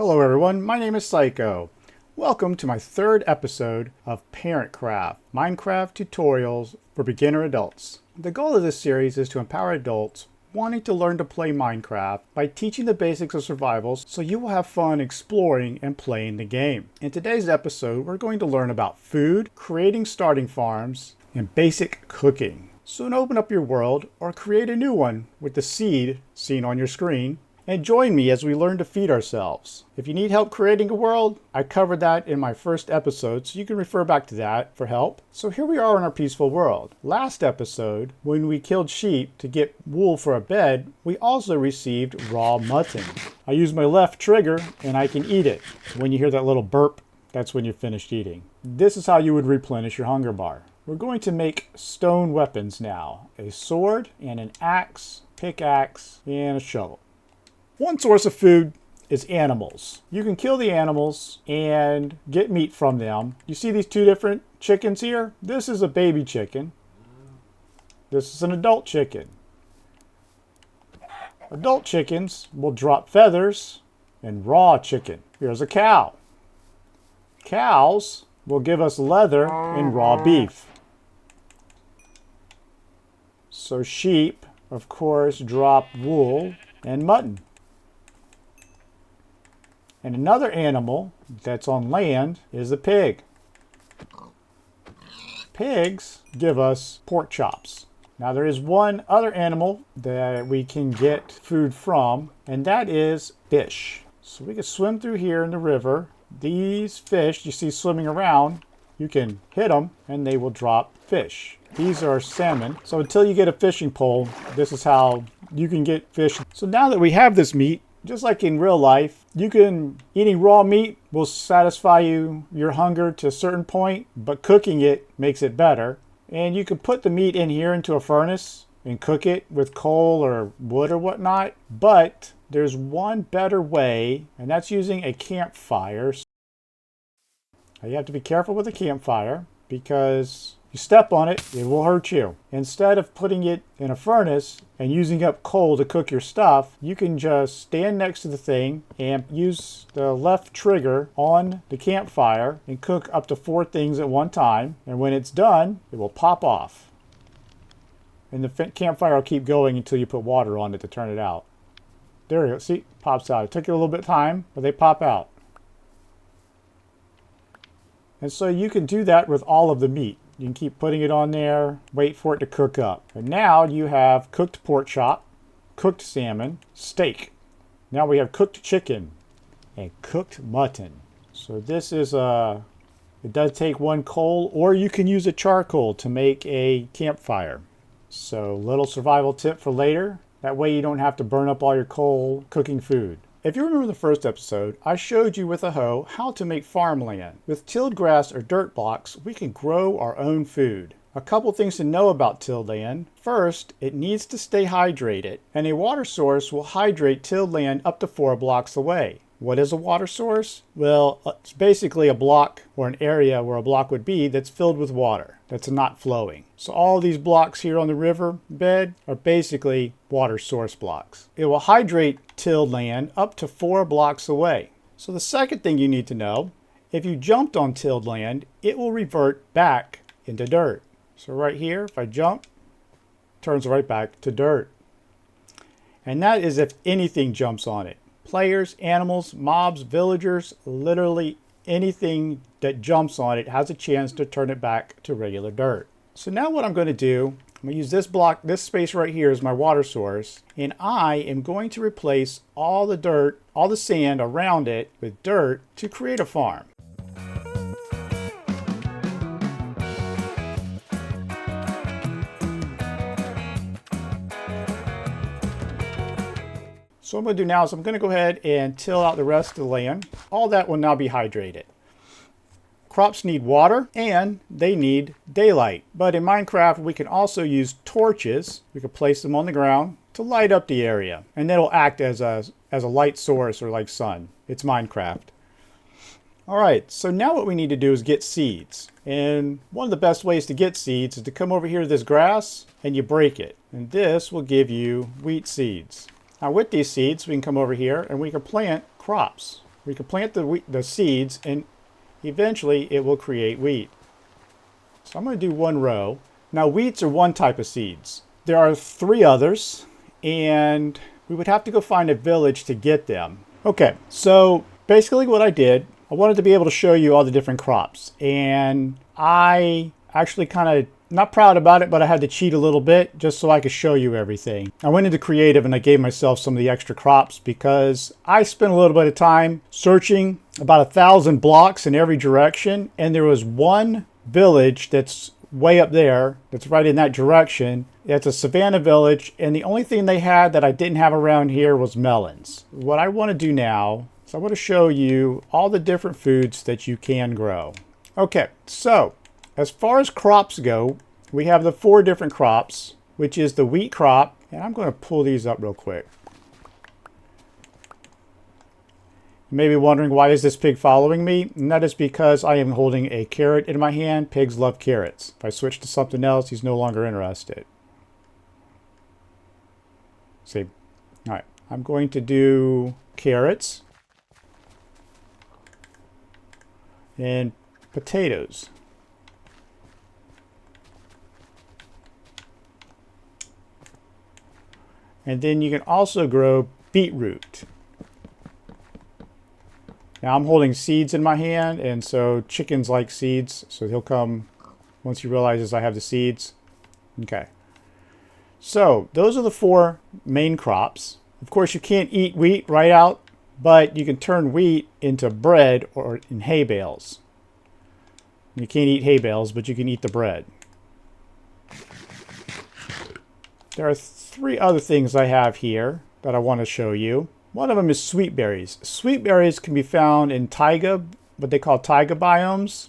Hello everyone, my name is Psycho. Welcome to my third episode of Parentcraft, Minecraft tutorials for beginner adults. The goal of this series is to empower adults wanting to learn to play Minecraft by teaching the basics of survival so you will have fun exploring and playing the game. In today's episode, we're going to learn about food, creating starting farms, and basic cooking. Soon open up your world or create a new one with the seed seen on your screen. And join me as we learn to feed ourselves. If you need help creating a world, I covered that in my first episode, so you can refer back to that for help. So here we are in our peaceful world. Last episode, when we killed sheep to get wool for a bed, we also received raw mutton. I use my left trigger and I can eat it. When you hear that little burp, that's when you're finished eating. This is how you would replenish your hunger bar. We're going to make stone weapons now. A sword and an axe, pickaxe, and a shovel. One source of food is animals. You can kill the animals and get meat from them. You see these two different chickens here? This is a baby chicken. This is an adult chicken. Adult chickens will drop feathers and raw chicken. Here's a cow. Cows will give us leather and raw beef. So sheep, of course, drop wool and mutton. And another animal that's on land is a pig. Pigs give us pork chops. Now there is one other animal that we can get food from, and that is fish. So we can swim through here in the river. These fish you see swimming around, you can hit them and they will drop fish. These are salmon. So until you get a fishing pole, this is how you can get fish. So now that we have this meat, just like in real life, eating raw meat will satisfy your hunger to a certain point, but cooking it makes it better. And you can put the meat in here into a furnace and cook it with coal or wood or whatnot. But there's one better way, and that's using a campfire. Now you have to be careful with a campfire because you step on it, it will hurt you. Instead of putting it in a furnace and using up coal to cook your stuff, you can just stand next to the thing and use the left trigger on the campfire and cook up to 4 things at one time. And when it's done, it will pop off. And the campfire will keep going until you put water on it to turn it out. There you go. See, it pops out. It took you a little bit of time, but they pop out. And so you can do that with all of the meat. You can keep putting it on there, wait for it to cook up. And now you have cooked pork chop, cooked salmon, steak. Now we have cooked chicken and cooked mutton. So this is it does take 1 coal, or you can use a charcoal to make a campfire. So little survival tip for later. That way you don't have to burn up all your coal cooking food. If you remember the first episode, I showed you with a hoe how to make farmland. With tilled grass or dirt blocks, we can grow our own food. A couple things to know about tilled land. First, it needs to stay hydrated, and a water source will hydrate tilled land up to 4 blocks away. What is a water source? Well, it's basically a block or an area where a block would be that's filled with water that's not flowing. So all these blocks here on the river bed are basically water source blocks. It will hydrate tilled land up to 4 blocks away. So the second thing you need to know, if you jumped on tilled land, it will revert back into dirt. So right here, if I jump, it turns right back to dirt. And that is if anything jumps on it. Players, animals, mobs, villagers, literally anything that jumps on it has a chance to turn it back to regular dirt. So now what I'm going to do, I'm going to use this block, this space right here as my water source, and I am going to replace all the dirt, all the sand around it with dirt to create a farm. So what I'm going to do now is I'm going to go ahead and till out the rest of the land. All that will now be hydrated. Crops need water and they need daylight. But in Minecraft, we can also use torches. We can place them on the ground to light up the area. And that'll act as a light source or like sun. It's Minecraft. All right, so now what we need to do is get seeds. And one of the best ways to get seeds is to come over here to this grass and you break it. And this will give you wheat seeds. Now with these seeds, we can come over here and we can plant crops. We can plant the seeds, and eventually it will create wheat. So I'm going to do one row. Now wheats are one type of seeds. There are 3 others, and we would have to go find a village to get them. Okay, so basically what I did, I wanted to be able to show you all the different crops, and I actually kind of not proud about it, but I had to cheat a little bit just so I could show you everything. I went into creative and I gave myself some of the extra crops because I spent a little bit of time searching about 1,000 blocks in every direction, and there was one village that's way up there that's right in that direction. It's a savanna village, and the only thing they had that I didn't have around here was melons. What I want to do now is I want to show you all the different foods that you can grow. Okay, so as far as crops go, we have the 4 different crops, which is the wheat crop, and I'm going to pull these up real quick. You may be wondering, why is this pig following me? And that is because I am holding a carrot in my hand. Pigs love carrots. If I switch to something else, he's no longer interested. See? All right, I'm going to do carrots and potatoes. And then you can also grow beetroot. Now I'm holding seeds in my hand, and so chickens like seeds, so he'll come once he realizes I have the seeds. Okay. So those are the 4 main crops. Of course, you can't eat wheat right out, but you can turn wheat into bread or in hay bales. You can't eat hay bales, but you can eat the bread. There are 3 other things I have here that I want to show you. One of them is sweet berries. Sweet berries can be found in taiga, what they call taiga biomes,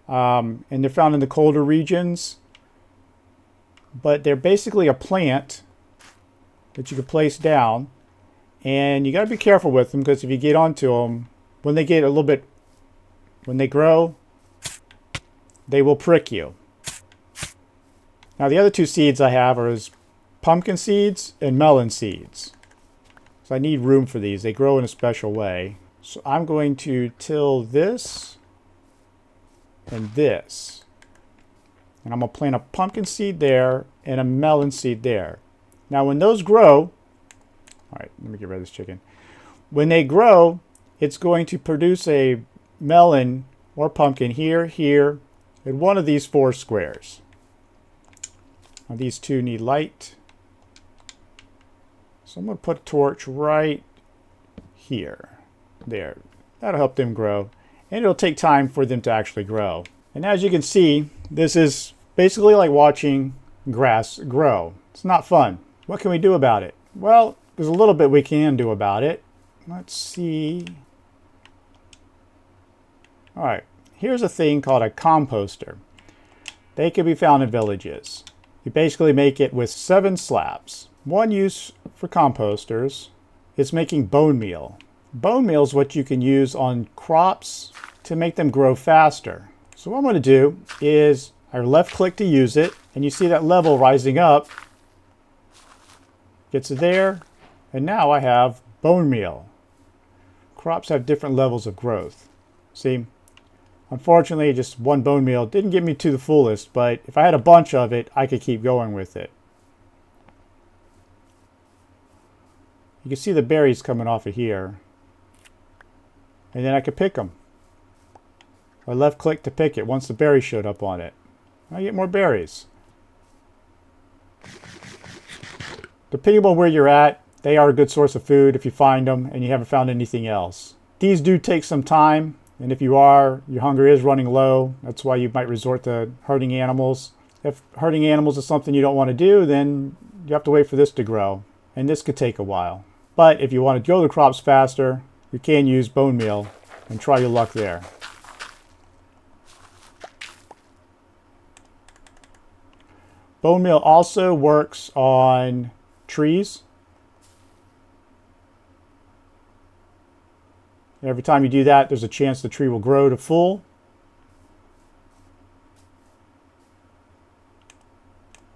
and they're found in the colder regions. But they're basically a plant that you can place down, and you got to be careful with them, because if you get onto them, when they get a little bit, when they grow, they will prick you. Now the other 2 seeds I have are pumpkin seeds and melon seeds. So I need room for these. They grow in a special way. So I'm going to till this and this. And I'm going to plant a pumpkin seed there and a melon seed there. Now when those grow, all right, let me get rid of this chicken. When they grow, it's going to produce a melon or pumpkin here, here, in one of these 4 squares. Now these 2 need light. So I'm going to put a torch right here. There. That'll help them grow. And it'll take time for them to actually grow. And as you can see, this is basically like watching grass grow. It's not fun. What can we do about it? Well, there's a little bit we can do about it. Let's see. All right. Here's a thing called a composter. They can be found in villages. You basically make it with 7 slabs. One use for composters is making bone meal. Bone meal is what you can use on crops to make them grow faster. So what I'm going to do is I left click to use it, and you see that level rising up. Gets it there, and now I have bone meal. Crops have different levels of growth. See? Unfortunately, just one bone meal didn't get me to the fullest, but if I had a bunch of it, I could keep going with it. You can see the berries coming off of here. And then I could pick them. I left click to pick it once the berry showed up on it. I get more berries. Depending on where you're at, they are a good source of food if you find them and you haven't found anything else. These do take some time. And if your hunger is running low, that's why you might resort to herding animals. If herding animals is something you don't want to do, then you have to wait for this to grow. And this could take a while. But if you want to grow the crops faster, you can use bone meal and try your luck there. Bone meal also works on trees. Every time you do that, there's a chance the tree will grow to full.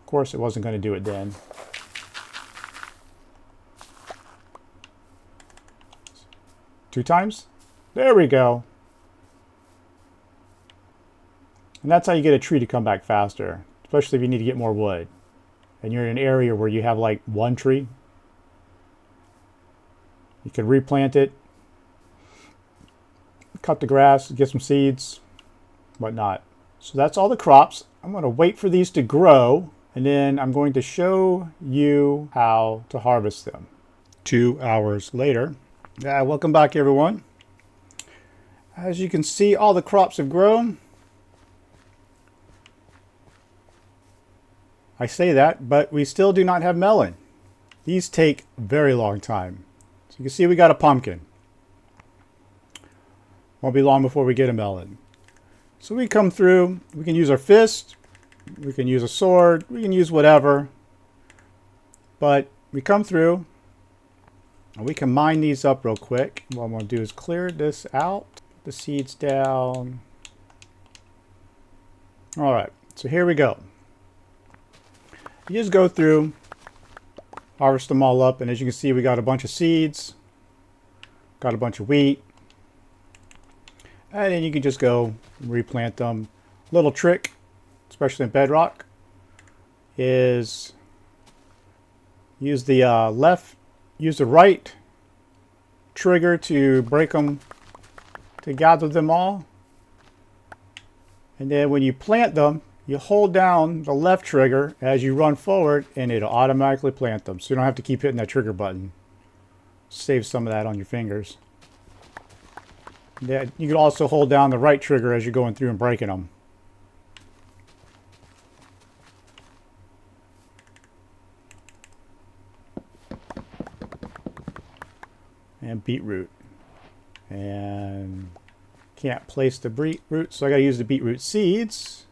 Of course, it wasn't going to do it then. 2 times. There we go. And that's how you get a tree to come back faster, especially if you need to get more wood. And you're in an area where you have like 1 tree. You can replant it, cut the grass, get some seeds, whatnot. So that's all the crops. I'm going to wait for these to grow, and then I'm going to show you how to harvest them. 2 hours later. Welcome back, everyone. As you can see, all the crops have grown. I say that, but we still do not have melon. These take a very long time. So you can see we got a pumpkin. Won't be long before we get a melon. So we come through, we can use our fist, we can use a sword, we can use whatever. But we come through, and we can mine these up real quick. What I'm going to do is clear this out, put the seeds down. All right, so here we go. You just go through, harvest them all up, and as you can see, we got a bunch of seeds, got a bunch of wheat, and then you can just go replant them. Little trick, especially in Bedrock, is use the right trigger to break them, to gather them all, and then when you plant them, you hold down the left trigger as you run forward, and it'll automatically plant them. So you don't have to keep hitting that trigger button. Save some of that on your fingers. Yeah, you can also hold down the right trigger as you're going through and breaking them. And beetroot. And can't place the beetroot, so I gotta use the beetroot seeds.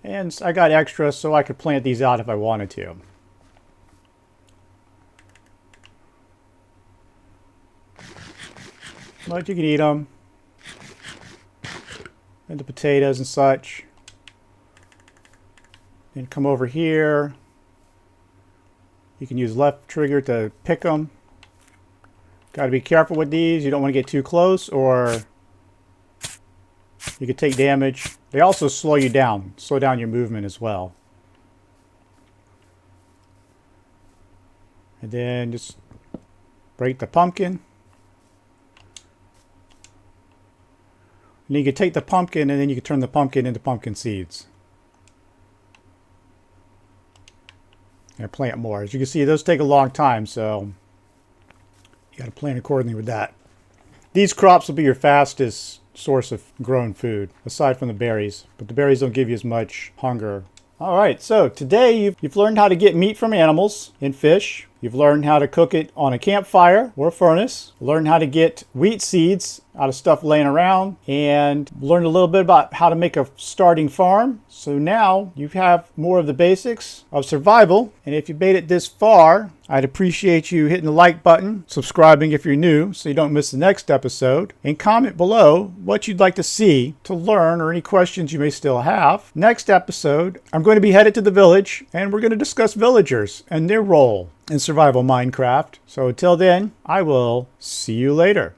And I got extra so I could plant these out if I wanted to. But you can eat them. And the potatoes and such. And come over here. You can use left trigger to pick them. Got to be careful with these. You don't want to get too close or you could take damage. They also slow you down. Slow down your movement as well. And then just break the pumpkin. And you can take the pumpkin and then you can turn the pumpkin into pumpkin seeds. And plant more. As you can see, those take a long time, so you got to plan accordingly with that. These crops will be your fastest source of grown food, aside from the berries. But the berries don't give you as much hunger. All right, so today you've learned how to get meat from animals and fish. You've learned how to cook it on a campfire or a furnace. Learned how to get wheat seeds out of stuff laying around, and learned a little bit about how to make a starting farm. So now you have more of the basics of survival. And if you made it this far, I'd appreciate you hitting the like button, subscribing if you're new so you don't miss the next episode, and comment below what you'd like to see to learn or any questions you may still have. Next episode, I'm going to be headed to the village, and we're going to discuss villagers and their role in survival Minecraft. So until then, I will see you later.